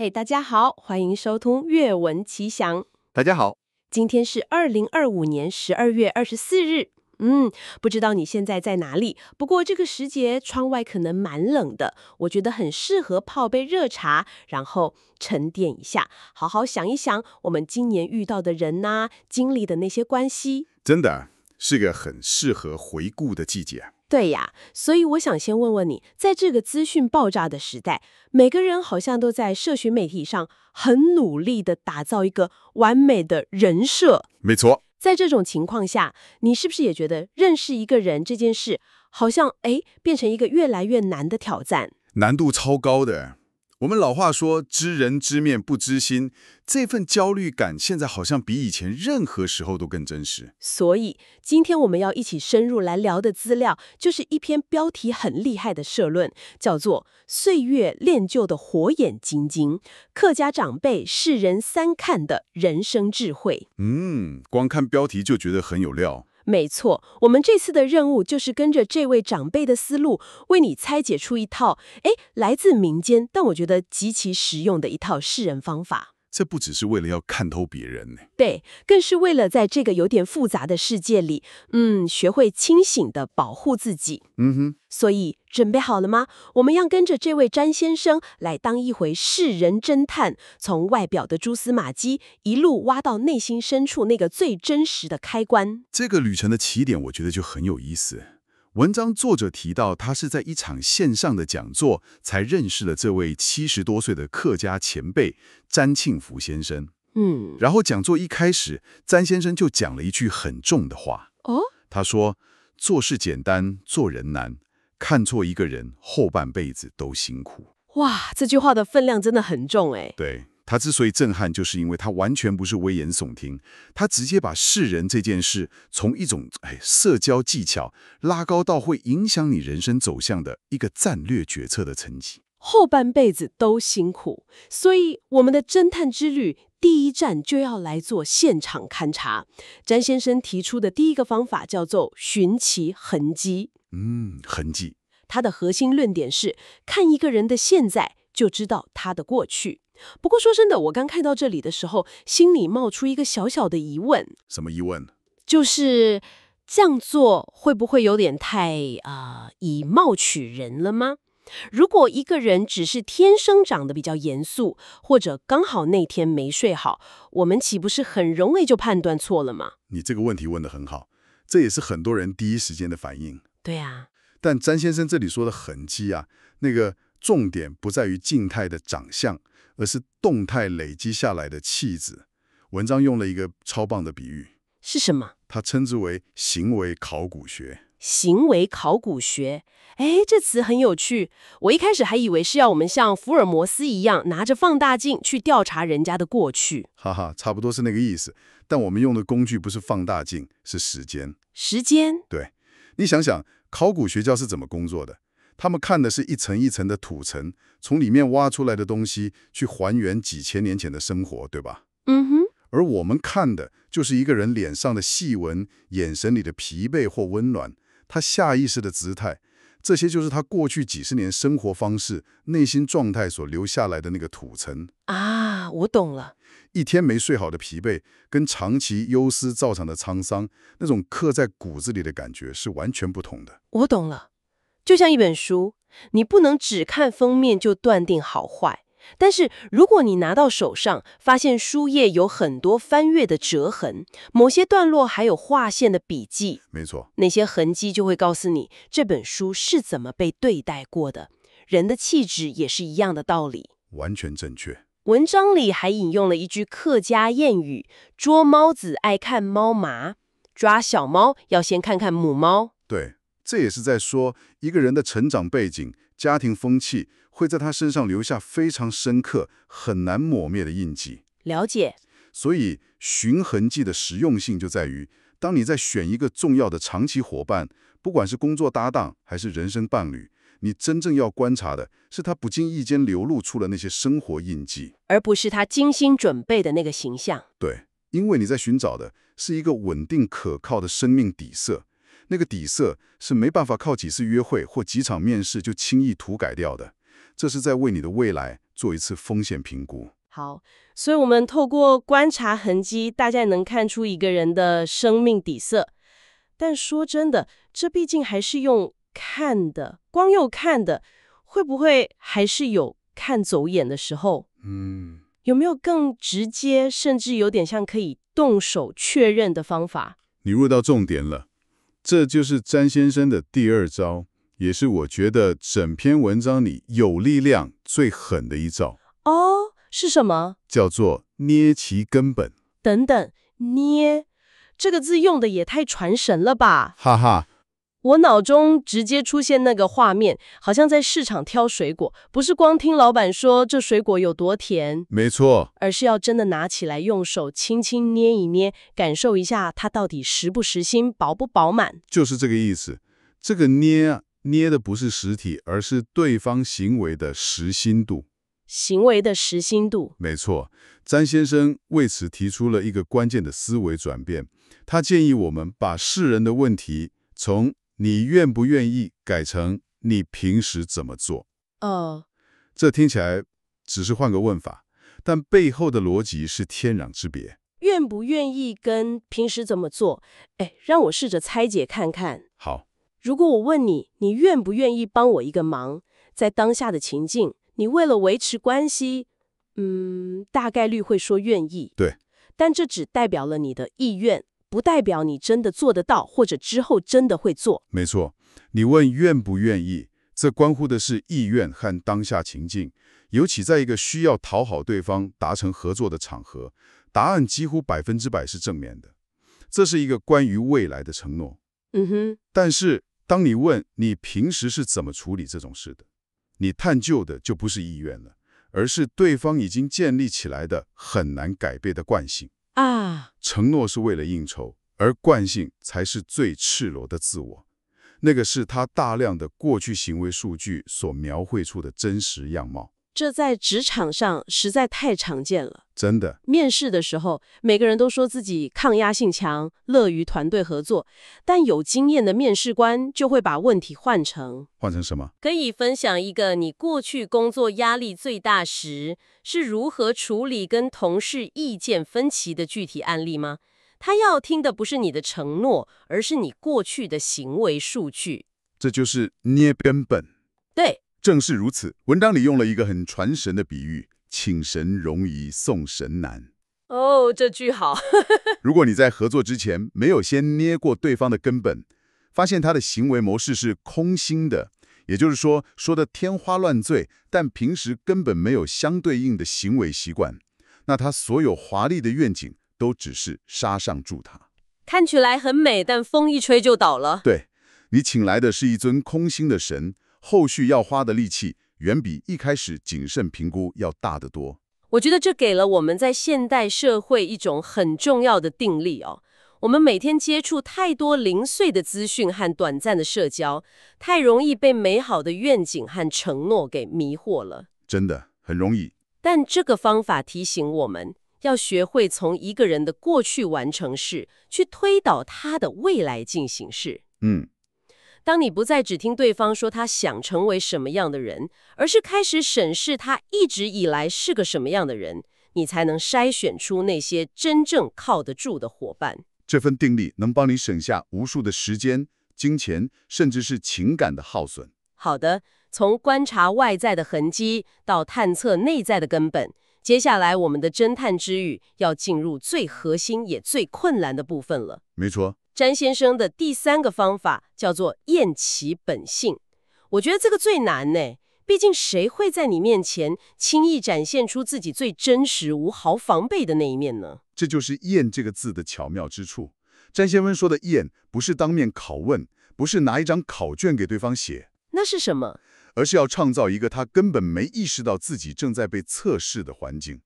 嘿，大家好，欢迎收听阅文奇想。大家好，今天是2025年12月24日。不知道你现在在哪里？不过这个时节窗外可能蛮冷的，我觉得很适合泡杯热茶，然后沉淀一下，好好想一想我们今年遇到的人呐，经历的那些关系。真的是个很适合回顾的季节。对呀，所以我想先问问你，在这个资讯爆炸的时代，每个人好像都在社群媒体上很努力地打造一个完美的人设。没错，在这种情况下，你是不是也觉得认识一个人这件事，好像变成一个越来越难的挑战？难度超高的。我们老话说知人知面不知心，这份焦虑感现在好像比以前任何时候都更真实。所以今天我们要一起深入来聊的资料，就是一篇标题很厉害的社论，叫做岁月练就的火眼金睛，客家长辈世人三看的人生智慧。光看标题就觉得很有料。没错，我们这次的任务就是跟着这位长辈的思路，为你拆解出一套来自民间，但我觉得极其实用的一套识人方法。这不只是为了要看透别人呢，对，更是为了在这个有点复杂的世界里，学会清醒地保护自己。所以准备好了吗？我们要跟着这位詹先生来当一回世人侦探，从外表的蛛丝马迹一路挖到内心深处那个最真实的开关。这个旅程的起点我觉得就很有意思。文章作者提到，他是在一场线上的讲座才认识了这位70多岁的客家前辈詹庆福先生。然后讲座一开始，詹先生就讲了一句很重的话。他说：“做事简单，做人难。看错一个人，后半辈子都辛苦。”哇，这句话的分量真的很重哎。对。他之所以震撼，就是因为他完全不是危言耸听，他直接把识人这件事从一种社交技巧拉高到会影响你人生走向的一个战略决策的层级。后半辈子都辛苦，所以我们的侦探之旅第一站就要来做现场勘察。詹先生提出的第一个方法叫做寻其痕迹。痕迹。他的核心论点是，看一个人的现在，就知道他的过去。不过说真的，我刚看到这里的时候，心里冒出一个小小的疑问。什么疑问？就是这样做会不会有点太以貌取人了吗？如果一个人只是天生长得比较严肃，或者刚好那天没睡好，我们岂不是很容易就判断错了吗？你这个问题问得很好，这也是很多人第一时间的反应。对啊。但詹先生这里说的痕迹那个重点不在于静态的长相，而是动态累积下来的气质。文章用了一个超棒的比喻，是什么？他称之为行为考古学。行为考古学，这词很有趣。我一开始还以为是要我们像福尔摩斯一样拿着放大镜去调查人家的过去。哈哈，差不多是那个意思。但我们用的工具不是放大镜，是时间。时间？对，你想想，考古学家是怎么工作的？他们看的是一层一层的土层，从里面挖出来的东西去还原几千年前的生活，对吧？而我们看的就是一个人脸上的细纹、眼神里的疲惫或温暖，他下意识的姿态，这些就是他过去几十年生活方式、内心状态所留下来的那个土层。我懂了。一天没睡好的疲惫，跟长期忧思造成的沧桑，那种刻在骨子里的感觉是完全不同的。我懂了。就像一本书，你不能只看封面就断定好坏。但是如果你拿到手上，发现书页有很多翻阅的折痕，某些段落还有划线的笔记，没错，那些痕迹就会告诉你这本书是怎么被对待过的。人的气质也是一样的道理。完全正确。文章里还引用了一句客家谚语：捉猫子爱看猫麻，抓小猫要先看看母猫。对，这也是在说一个人的成长背景、家庭风气会在他身上留下非常深刻、很难抹灭的印记。了解。所以寻痕迹的实用性就在于，当你在选一个重要的长期伙伴，不管是工作搭档还是人生伴侣，你真正要观察的是他不经意间流露出的那些生活印记，而不是他精心准备的那个形象。对，因为你在寻找的是一个稳定可靠的生命底色，那个底色是没办法靠几次约会或几场面试就轻易涂改掉的。这是在为你的未来做一次风险评估。好，所以我们透过观察痕迹，大概能看出一个人的生命底色。但说真的，这毕竟还是用看的，光用看的，会不会还是有看走眼的时候？有没有更直接，甚至有点像可以动手确认的方法？你入到重点了，这就是詹先生的第二招，也是我觉得整篇文章里有力量最狠的一招。哦，是什么？叫做捏其根本。等等，捏这个字用的也太传神了吧！哈哈。我脑中直接出现那个画面，好像在市场挑水果，不是光听老板说这水果有多甜，没错，而是要真的拿起来用手轻轻捏一捏，感受一下它到底实不实心，饱不饱满。就是这个意思。这个捏啊，捏的不是实体，而是对方行为的实心度。行为的实心度。没错，詹先生为此提出了一个关键的思维转变。他建议我们把世人的问题从你愿不愿意改成你平时怎么做？这听起来只是换个问法，但背后的逻辑是天壤之别。愿不愿意跟平时怎么做？让我试着拆解看看。好，如果我问你，你愿不愿意帮我一个忙？在当下的情境，你为了维持关系，大概率会说愿意。对，但这只代表了你的意愿。不代表你真的做得到，或者之后真的会做。没错，你问愿不愿意，这关乎的是意愿和当下情境，尤其在一个需要讨好对方、达成合作的场合，答案几乎100%是正面的。这是一个关于未来的承诺。但是，当你问你平时是怎么处理这种事的，你探究的就不是意愿了，而是对方已经建立起来的很难改变的惯性。承诺是为了应酬，而惯性才是最赤裸的自我。那个是他大量的过去行为数据所描绘出的真实样貌。这在职场上实在太常见了。真的，面试的时候，每个人都说自己抗压性强，乐于团队合作，但有经验的面试官就会把问题换成什么？可以分享一个你过去工作压力最大时是如何处理跟同事意见分歧的具体案例吗？他要听的不是你的承诺，而是你过去的行为数据。这就是捏根本。对，正是如此。文章里用了一个很传神的比喻，请神容易送神难。这句好。如果你在合作之前没有先捏过对方的根本，发现他的行为模式是空心的，也就是说的天花乱坠，但平时根本没有相对应的行为习惯，那他所有华丽的愿景都只是沙上柱塔，看起来很美，但风一吹就倒了。对，你请来的是一尊空心的神，后续要花的力气远比一开始谨慎评估要大得多。我觉得这给了我们在现代社会一种很重要的定力哦。我们每天接触太多零碎的资讯和短暂的社交，太容易被美好的愿景和承诺给迷惑了。真的很容易。但这个方法提醒我们，要学会从一个人的过去完成式，去推导他的未来进行式。当你不再只听对方说他想成为什么样的人，而是开始审视他一直以来是个什么样的人，你才能筛选出那些真正靠得住的伙伴。这份定力能帮你省下无数的时间、金钱，甚至是情感的耗损。好的，从观察外在的痕迹到探测内在的根本，接下来我们的侦探之旅要进入最核心也最困难的部分了。没错。詹先生的第3个方法叫做验其本性，我觉得这个最难呢。毕竟谁会在你面前轻易展现出自己最真实、无毫防备的那一面呢？这就是验这个字的巧妙之处。詹先生说的验，不是当面拷问，不是拿一张考卷给对方写，那是什么？而是要创造一个他根本没意识到自己正在被测试的环境。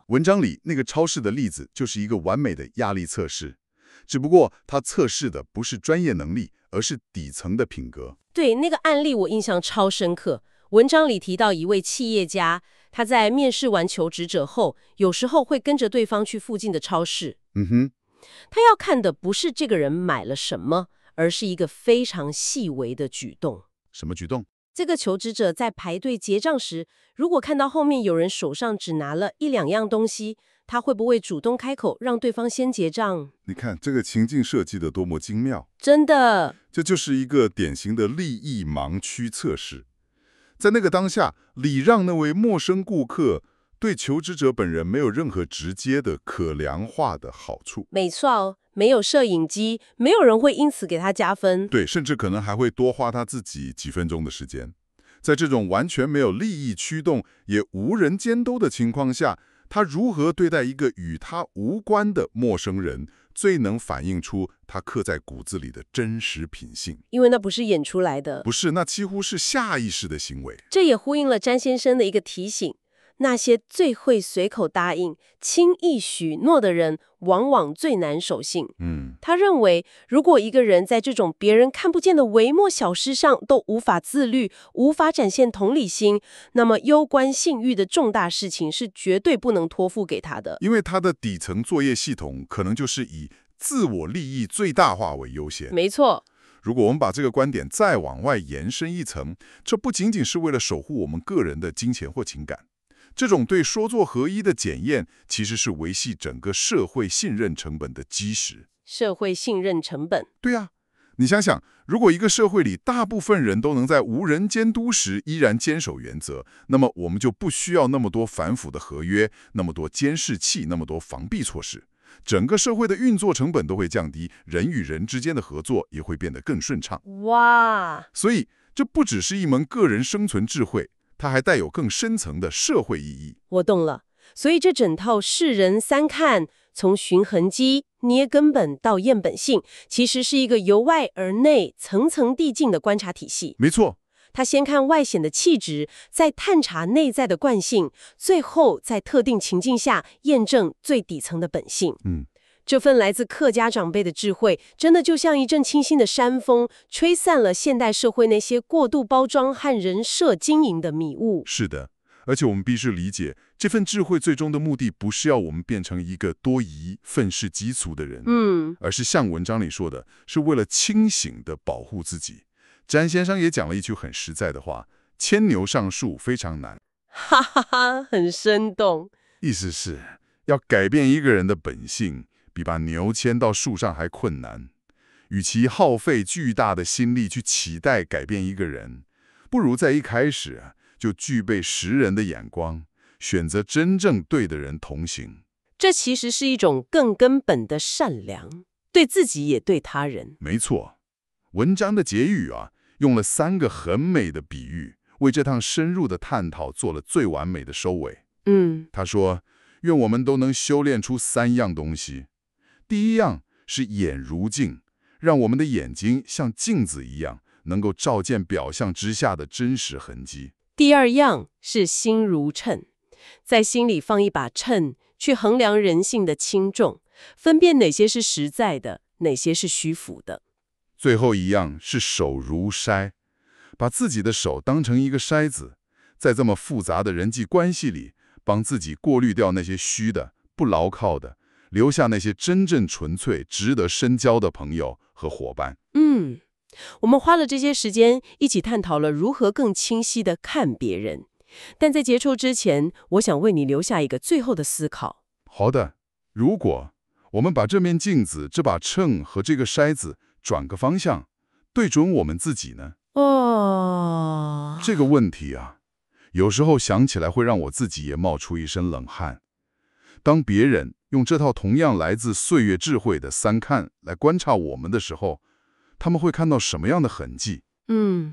文章里那个超市的例子就是一个完美的压力测试。只不过他测试的不是专业能力，而是底层的品格。对，那个案例我印象超深刻。文章里提到一位企业家，他在面试完求职者后，有时候会跟着对方去附近的超市。他要看的不是这个人买了什么，而是一个非常细微的举动。什么举动？这个求职者在排队结账时，如果看到后面有人手上只拿了一两样东西，他会不会主动开口让对方先结账？你看这个情境设计的多么精妙，真的，这就是一个典型的利益盲区测试。在那个当下，礼让那位陌生顾客对求职者本人没有任何直接的可量化的好处。没错哦，没有摄影机，没有人会因此给他加分。对，甚至可能还会多花他自己几分钟的时间。在这种完全没有利益驱动，也无人监督的情况下，他如何对待一个与他无关的陌生人，最能反映出他刻在骨子里的真实品性。因为那不是演出来的，不是，那几乎是下意识的行为。这也呼应了詹先生的一个提醒：那些最会随口答应、轻易许诺的人，往往最难守信。他认为，如果一个人在这种别人看不见的微末小事上都无法自律、无法展现同理心，那么攸关信誉的重大事情是绝对不能托付给他的。因为他的底层作业系统可能就是以自我利益最大化为优先。没错。如果我们把这个观点再往外延伸一层，这不仅仅是为了守护我们个人的金钱或情感。这种对说作合一的检验，其实是维系整个社会信任成本的基石。社会信任成本。对啊，你想想，如果一个社会里大部分人都能在无人监督时依然坚守原则，那么我们就不需要那么多繁复的合约，那么多监视器，那么多防弊措施。整个社会的运作成本都会降低，人与人之间的合作也会变得更顺畅。哇！所以，这不只是一门个人生存智慧，它还带有更深层的社会意义。我懂了。所以这整套世人三看，从寻痕迹、捏根本到验本性，其实是一个由外而内、层层递进的观察体系。没错，他先看外显的气质，再探查内在的惯性，最后在特定情境下验证最底层的本性。这份来自客家长辈的智慧，真的就像一阵清新的山风，吹散了现代社会那些过度包装和人设经营的迷雾。是的，而且我们必须理解，这份智慧最终的目的不是要我们变成一个多疑、愤世嫉俗的人，而是像文章里说的，是为了清醒地保护自己。詹先生也讲了一句很实在的话：牵牛上树非常难。哈哈哈，很生动。意思是要改变一个人的本性，比把牛牵到树上还困难。与其耗费巨大的心力去期待改变一个人，不如在一开始就具备识人的眼光，选择真正对的人同行。这其实是一种更根本的善良，对自己也对他人。没错，文章的结语用了3个很美的比喻，为这趟深入的探讨做了最完美的收尾。他说，愿我们都能修炼出3样东西。第一样是眼如镜，让我们的眼睛像镜子一样，能够照见表象之下的真实痕迹。第二样是心如秤，在心里放一把秤，去衡量人性的轻重，分辨哪些是实在的，哪些是虚浮的。最后一样是手如筛，把自己的手当成一个筛子，在这么复杂的人际关系里，帮自己过滤掉那些虚的、不牢靠的，留下那些真正纯粹、值得深交的朋友和伙伴。我们花了这些时间一起探讨了如何更清晰地看别人，但在结束之前，我想为你留下一个最后的思考。好的，如果我们把这面镜子、这把秤和这个筛子转个方向，对准我们自己呢？这个问题有时候想起来会让我自己也冒出一身冷汗。当别人用这套同样来自岁月智慧的3看来观察我们的时候，他们会看到什么样的痕迹？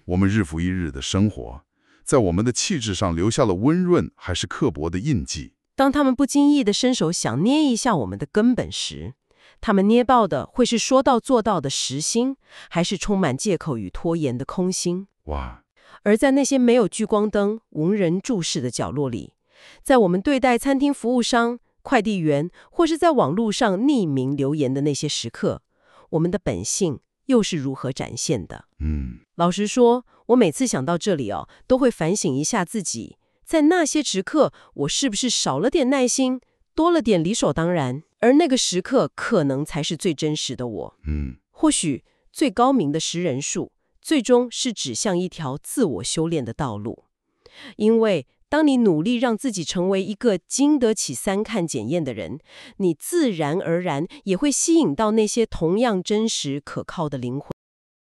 我们日复一日的生活，在我们的气质上留下了温润还是刻薄的印记？当他们不经意地伸手想捏一下我们的根本时，他们捏爆的会是说到做到的实心，还是充满借口与拖延的空心？哇！而在那些没有聚光灯、无人注视的角落里，在我们对待餐厅服务商、快递员，或是在网络上匿名留言的那些时刻，我们的本性又是如何展现的？老实说，我每次想到这里都会反省一下自己，在那些时刻，我是不是少了点耐心，多了点理所当然？而那个时刻，可能才是最真实的我。或许最高明的识人术，最终是指向一条自我修炼的道路。因为当你努力让自己成为一个经得起三看检验的人，你自然而然也会吸引到那些同样真实可靠的灵魂。